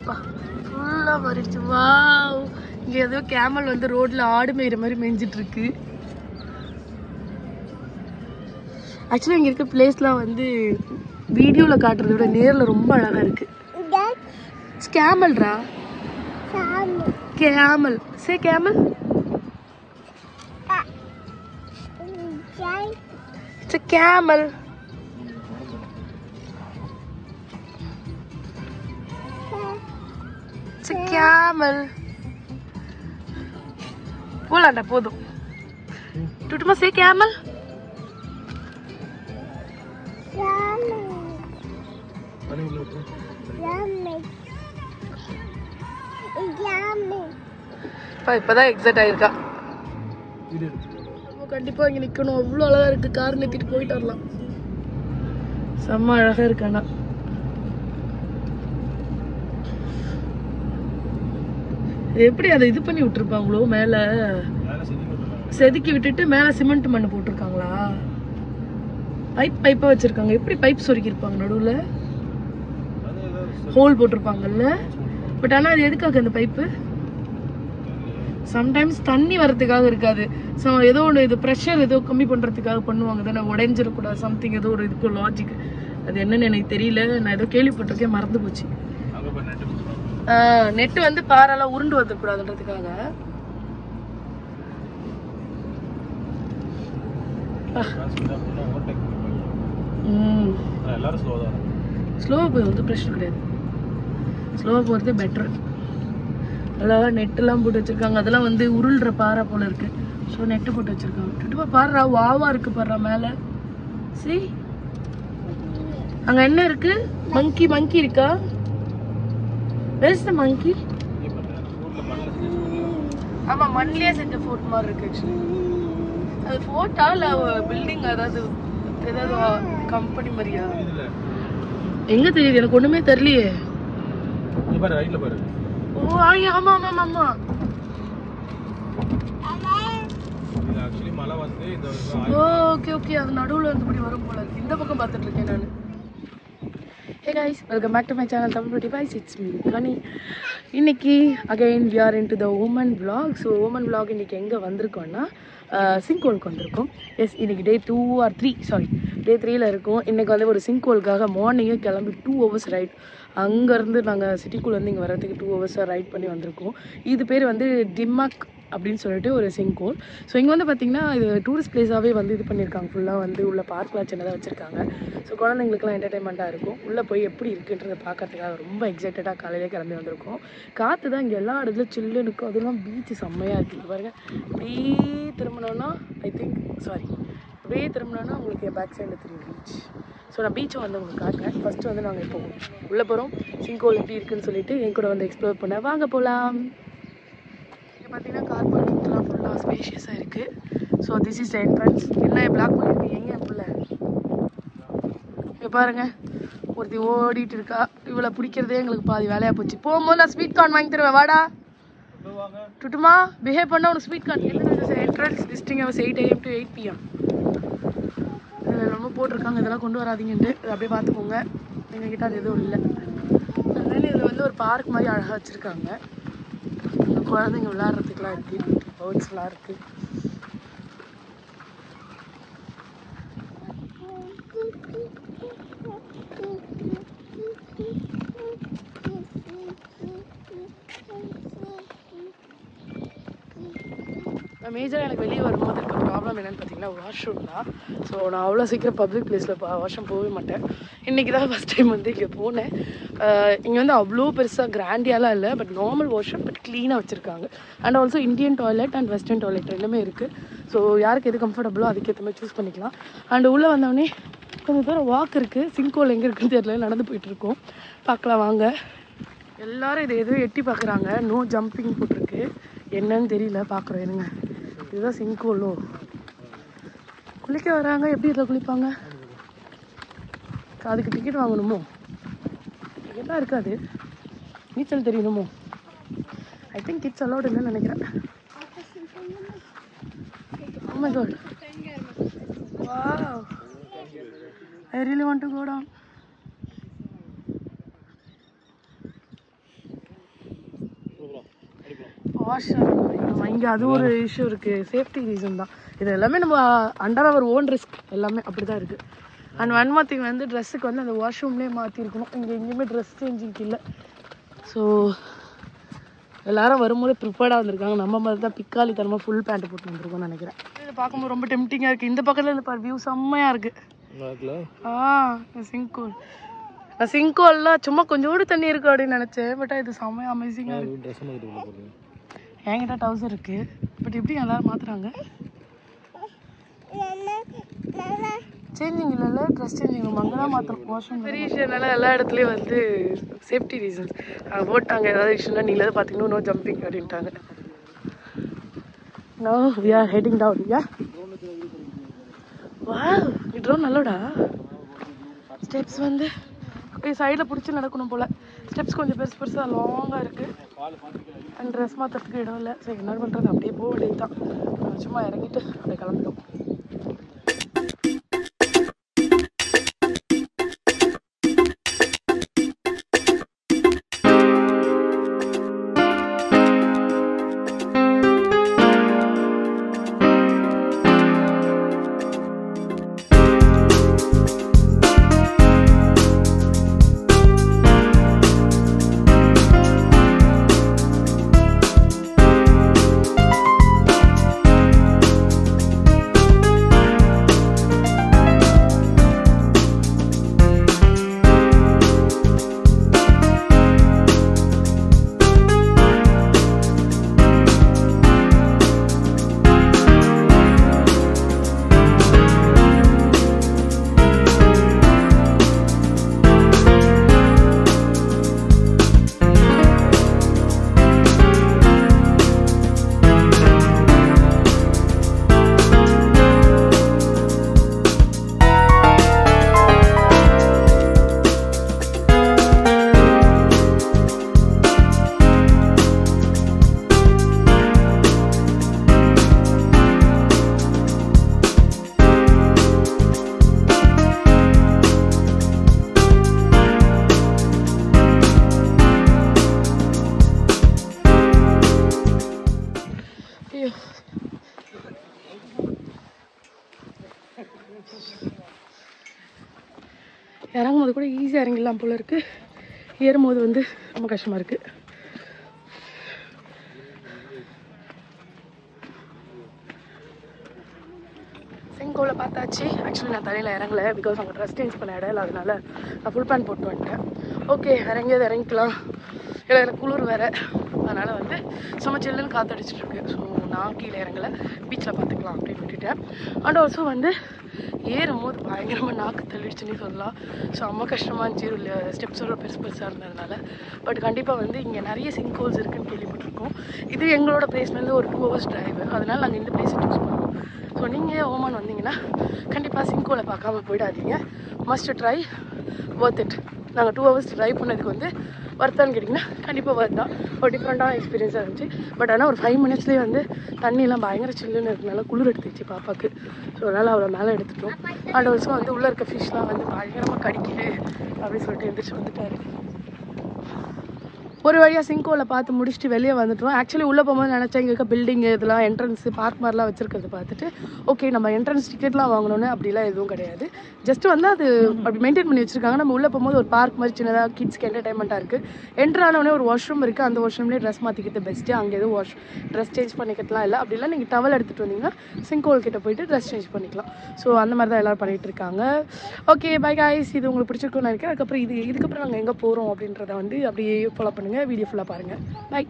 ஃபுல்லாக மாறிடுச்சு. வாவ், இங்கே ஏதோ கேமல் வந்து ரோட்டில் ஆடு மேய்கிற மாதிரி மேய்ஞ்சிட்டு இருக்கு. ஆக்சுவலாக இங்கே இருக்க பிளேஸ்லாம் வந்து வீடியோவில் காட்டுறத விட நேரில் ரொம்ப அழகாக இருக்கு. கேமல்ரா, camel, say camel. It's a camel. It's a camel. போலாண்டா போதும். டுட்டுமா சே camel. இப்பதான் எக்ஸைட் ஆயிருக்கா. கண்டிப்பா இங்க நிக்கணும். அவ்வளவு அழகா இருக்கு. கார் நிறுத்திட்டு போயிட்டு வரலாம். செம்ம அழகா இருக்கு. ஆனா எப்படி அதை இது பண்ணி விட்டுருப்பாங்களோ, மேல செதுக்கி விட்டுட்டு மேல சிமெண்ட் மண்ணு போட்டிருக்காங்களா? பைப்பா வச்சிருக்காங்க. எப்படி பைப் சொருக்கி இருப்பாங்க? நடுவுல ஹோல் போட்டிருப்பாங்கல்ல. பட் ஆனா அது எதுக்காக அந்த பைப்பு? சம்டைம்ஸ் தண்ணி வரதுக்காக இருக்காது. ஸோ ஏதோ ஒன்று இது ப்ரெஷர் ஏதோ கம்மி பண்ணுறதுக்காக பண்ணுவாங்க தானே, உடைஞ்சிடக்கூடாது. சம்திங் ஏதோ ஒரு இதுக்கு லாஜிக். அது என்னன்னு எனக்கு தெரியல. நான் ஏதோ கேள்விப்பட்டிருக்கேன், மறந்து போச்சு. நெட்டு வந்து பாறைலாம் உருண்டு வந்துடக்கூடாதுன்றதுக்காக. ஸ்லோவாக போய் வந்து பிரச்சனை கிடையாது. ஸ்லோவாக போகிறது பெட்ரு. அழகா நெட்டெல்லாம் போட்டு வச்சிருக்காங்க. அதெல்லாம் வந்து உருள்ற பாறை போல இருக்கு. ஸோ நெட்டு போட்டு வச்சிருக்காங்க. டுட்டுமா பாடுறா, வாவா இருக்கு பாடுறா மேல. சரி, அங்க என்ன இருக்கு? மங்கி, மங்கி இருக்கா? Where's the monkey? ஆமா, மண்ணிலே செஞ்ச ஃபோர்ட் மாதிரி இருக்கு. ஆக்சுவலி அது ஃபோர்ட்டா இல்ல பில்டிங்? அதாவது ஏதாவது கம்பெனி மாதிரியா? எங்க தெரியுது? எனக்கு ஒண்ணுமே தெரியலையே. ஓ ஆமா ஆமா ஆமா. ஓகே ஓகே, அது நடுவுல இருந்து இப்படி வரும் போல இருக்கு. இந்த பக்கம் பார்த்துட்டு இருக்கேன் நான். Hey guys, welcome back to my channel Tamil Beauty Vibes. It's me Kani. இன்னைக்கு again we are into the woman vlog. So woman vlog இன்னைக்கு எங்க வந்திருக்கோம்னா சிங்கோலுக்கு வந்திருக்கோம். எஸ், இன்னைக்கு டே 2 or 3 சாரி டே 3ல இருக்கும். இன்னைக்கு வந்து ஒரு சிங்கோலுக்காக மார்னிங்கே கிளம்பி 2 hours ரைட். அங்கேருந்து நாங்கள் சிட்டிக்குள்ளே வந்து இங்கே வரதுக்கு 2 hours ரைட் பண்ணி வந்திருக்கோம். இது பேர் வந்து டிமாக் அப்படின்னு சொல்லிட்டு ஒரு சிங்கோல். ஸோ இங்கே வந்து பார்த்திங்கன்னா இது டூரிஸ்ட் பிளேஸாகவே வந்து இது பண்ணியிருக்காங்க. ஃபுல்லாக வந்து உள்ள பார்க்லாம் சின்னதாக வச்சுருக்காங்க. ஸோ குழந்தைங்களுக்குலாம் என்டர்டைன்மெண்ட்டாக இருக்கும். உள்ளே போய் எப்படி இருக்குன்றதை பார்க்கறதுக்காக ரொம்ப எக்ஸைட்டடாக காலையிலே கிளம்பி வந்திருக்கோம். காற்று தான் இங்கே எல்லா இடத்துலையும் சில்லுன்னு இருக்கும். அதெல்லாம் பீச்சு செம்மையாக இருக்குது. பாருங்கள், அப்படியே திரும்பினோன்னா அப்படியே திரும்பினோன்னா உங்களுக்கு என் பேக் சைடில் தெரியும் பீச். ஸோ நான் பீச்சை வந்து உங்களுக்கு காட்டுறேன். ஃபஸ்ட்டு வந்து நாங்கள் இப்போ உள்ளே போகிறோம். சிங்கோல் எப்படி இருக்குன்னு சொல்லிட்டு என் கூட வந்து எக்ஸ்ப்ளோர் பண்ண வாங்க போகலாம். இங்கே பார்த்தீங்கன்னா கார் பார்க்கிங்லாம் ஃபுல்லாக ஸ்பேஷியஸாக இருக்குது. So this is entrance. என்ன பிளாக் பண்ணியிருக்கீங்க என் பிள்ளை? இங்கே பாருங்கள், ஒருத்தி ஓடிட்டு இருக்கா. இவளை பிடிக்கிறதே எங்களுக்கு பாதி வேலையாக போச்சு. போகும்போது நான் ஸ்வீட் கார்ன் வாங்கி தருவேன், வாடா. டுட்டுமா பிஹேவ் பண்ண உனக்கு ஸ்வீட் கார்ன். என்ன entrance visiting hours 8 AM to 8 PM. இதில் ரொம்ப போட்டிருக்காங்க, இதெல்லாம் கொண்டு வராதிங்கன்ட்டு. அப்படியே பார்த்துக்கோங்க. எங்ககிட்ட அது எதுவும் இல்லை. அதனால இதில் வந்து ஒரு பார்க் மாதிரி அழகாக வச்சுருக்காங்க. குழந்தைங்க விளையாடுறதுக்குலாம் இருக்குது. பேர்ட்ஸ்லாம் இருக்குது. மேஜராக எனக்கு வெளியே வரும்போது இருக்க ப்ராப்ளம் என்னென்னு பார்த்தீங்கன்னா வாஷ்ரூம் தான். ஸோ நான் அவ்வளோ சீக்கிரம் பப்ளிக் பிளேஸில் வாஷ்ரூம் போகவே மாட்டேன். இன்றைக்கி தான் ஃபஸ்ட் டைம் வந்து இங்கே போனேன். இங்கே வந்து அவ்வளோ பெருசாக கிராண்டியாலாம் இல்லை, பட் நார்மல் வாஷ்ரூம், பட் க்ளீனாக வச்சுருக்காங்க. And also Indian toilet and western toilet ரெண்டுமே இருக்குது. ஸோ யாருக்கு எது கம்ஃபர்டபுளோ அதுக்கேற்ற மாதிரி சூஸ் பண்ணிக்கலாம். அண்ட் உள்ளே வந்தோடனே கொஞ்சம் தூரம் வாக் இருக்குது. சிங்கோல் எங்கே இருக்குன்னு தெரியல, நடந்து போயிட்டுருக்கோம். பார்க்கலாம் வாங்க. எல்லோரும் இதை எதுவும் எட்டி பார்க்குறாங்க. நோ ஜம்பிங் போட்டிருக்கு. என்னன்னு தெரியல, பார்க்குறோம் இருங்க. இதுதான் சிங்கோலோ. குளிக்க வராங்க. எப்படி இதில் குளிப்பாங்க? அதுக்கு டிக்கெட் வாங்கணுமோ? டிக்கெட்லாம் இருக்காது. நீச்சல் தெரியணுமோ? ஐ திங்க் கிட்ஸ் அலௌட் இல்லைன்னு நினைக்கிறேன். Oh my god. Wow. I really want to go down. Wash நம்ம இங்கே அது ஒரு இஷ்யூ இருக்குது, சேஃப்டி ரீசன் தான். இது எல்லாமே நம்ம அண்டர் அவர் ஓன் ரிஸ்க் எல்லாமே அப்படி தான் இருக்குது. அண்ட் ஒன் மோர் திங் வந்து ட்ரெஸ்ஸுக்கு வந்து அந்த வாஷ்ரூம்லேயே மாற்றிருக்கணும், இங்கே எங்கேயுமே ட்ரெஸ் சேஞ்சிங் இல்லை. ஸோ எல்லாரும் வரும்போது ப்ரிப்பேர்டாக வந்திருக்காங்க. நம்ம மாதிரி தான் பிக்காளித்தனமாக ஃபுல் பேண்ட் போட்டு வந்திருக்கோம்னு நினைக்கிறேன். இதை பார்க்கும்போது ரொம்ப டெம்டிங்காக இருக்குது. இந்த பக்கத்தில் இருந்து வியூ செம்மையாக இருக்குது. சிங்கோல்லாம் சும்மா கொஞ்சோடு தண்ணி இருக்கு அப்படின்னு நினச்சேன். பட் இது செம்மையாக அமேசிங்காக இருக்குது. என்கிட்ட டவுசர் இருக்குது, பட் எப்படி எல்லாரும் மாற்றுறாங்க? சேஞ்சிங் இல்லைல்ல, ட்ரெஸ் சேஞ்சிங் ரூம் அங்கே தான் மாற்றணும். வாஷ்ரூம் பெரிய விஷயம்னால எல்லா இடத்துலையும் வந்து சேஃப்டி ரீசன்ஸ் போட்டாங்க. ஏதாவது விஷயம்னா நீங்களே பார்த்தீங்கன்னா நோ ஜம்பிங் அப்படின்ட்டாங்க. No we are heading down. Yeah வா, ட்ரோன் நல்லோடா. ஸ்டெப்ஸ் வந்து அப்படியே சைடில் பிடிச்சி நடக்கணும் போல். ஸ்டெப்ஸ் கொஞ்சம் பெருசு பெருசாக லாங்காக இருக்குது. அண்ட் ட்ரெஸ் மாற்றுறதுக்கு இடம் இல்லை. சரி என்ன பண்ணுறது, அப்படியே போக வேண்டியது தான். சும்மா இறங்கிட்டு அப்படியே கிளம்பிடும். இறங்கும்போது கூட ஈஸியாக இறங்கிடலாம் போல இருக்குது. ஏறும்போது வந்து ரொம்ப கஷ்டமாக இருக்குது. சிங்கோவில் பார்த்தாச்சு. ஆக்சுவலி நான் தலையில் இறங்கலை, பிகாஸ் அங்கே ட்ரெஸ் சேஞ்ச் பண்ண இடம் இல்லை, அதனால நான் ஃபுல் பேண்ட் போட்டு வந்துட்டேன். ஓகே, இறங்கியது இறங்கிக்கலாம். இல்லை எனக்கு குளிர் வேறு, அதனால் வந்து சும்மா சில்லுன்னு காற்றடிச்சிட்ருக்கு. ஸோ நான் கீழே இறங்கலை, பீச்சில் பார்த்துக்கலாம் அப்படின்னு விட்டுட்டேன். அண்ட் ஆல்சோ வந்து ஏறும்போது பயங்கரமாக நாக்கு தள்ளிடுச்சுன்னு சொல்லலாம். ஸோ ரொம்ப கஷ்டமாக இருந்துச்சு, ஸ்டெப்ஸோட பெருசு பெருசாக இருந்ததுனால. பட் கண்டிப்பாக வந்து இங்கே நிறைய சிங்க் ஹோல்ஸ் இருக்குதுன்னு கேள்விப்பட்டிருக்கோம். இது எங்களோட பிளேஸ்லேருந்து ஒரு 2 hours டிரைவ், அதனால் நாங்கள் இந்த பிளேஸை சூஸ் பண்ணுவோம். ஸோ நீங்கள் ஓமான் வந்தீங்கன்னா கண்டிப்பாக சிங்கோலை பார்க்காம போயிடாதீங்க. Must try, worth it. நாங்கள் 2 hours ட்ரைவ் பண்ணதுக்கு வந்து வர்த்தான்னு கேட்டிங்கன்னா கண்டிப்பாக ஒர்த் தான். ஒரு டிஃப்ரெண்ட்டான எக்ஸ்பீரியன்ஸாக இருந்துச்சு. பட் ஆனால் ஒரு 5 minutesலேயே வந்து தண்ணியெலாம் பயங்கர சில்லுன்னு இருக்கனால குளிர் எடுத்துச்சு பாப்பாவுக்கு. ஸோ அதனால் அவளை மேலே எடுத்துட்டோம். அண்ட் ஆல்சோ வந்து உள்ளே இருக்க ஃபிஷ்லாம் வந்து பயங்கரமாக கடிக்குது அப்படின்னு சொல்லிட்டு எழுந்திரிச்சு வந்துட்டாரு. ஒரு வழியாக சிங்கோவில் பார்த்து முடிச்சுட்டு வெளியே வந்துட்டோம். ஆக்சுவலி உள்ளே போகும்போது நினச்சேன் இங்கே இருக்க பில்டிங்கு இதெல்லாம் என்ட்ரன்ஸு பார்க் மாதிரிலாம் வச்சுருக்கிறத பார்த்துட்டு ஓகே நம்ம என்ட்ரன்ஸ் டிக்கெட்லாம் வாங்கணுன்னு அப்படிலாம் எதுவும் கிடையாது. ஜஸ்ட் வந்து அது அப்படி மெயின்டைன் பண்ணி வச்சுருக்காங்க. நம்ம உள்ளே போகும்போது ஒரு பார்க் மாதிரி சின்னதாக கிட்ஸ்க்கு என்டர்டைன்மெண்ட்டாக இருக்குது. என்ட்ரு ஆனோடனே ஒரு வாஷ்ரூம் இருக்குது, அந்த வாஷ்ரூம்லேயே ட்ரெஸ் மாற்றிக்கிறது பெஸ்ட்டு. அங்கே எதுவும் ட்ரெஸ் சேஞ்ச் பண்ணிக்கிறதுலாம் இல்லை. அப்படிலாம் நீங்கள் டவல் எடுத்துகிட்டு வந்தீங்கன்னா சிங்கோல் கிட்ட போயிட்டு ட்ரெஸ் சேஞ்ச் பண்ணிக்கலாம். ஸோ அந்த மாதிரி தான் எல்லோரும் பண்ணிகிட்டு இருக்காங்க. ஓகே பை காய்ஸ், இது உங்களுக்கு பிடிச்சிருக்குன்னு நினைக்கிறேன். அதுக்கப்புறம் இதுக்கப்புறம் நாங்கள் எங்கே போகிறோம் அப்படின்றத வந்து அப்படியே ஃபாலோ பண்ணுங்கள், வீடியோ ஃபுல்லாக பாருங்கள். பை.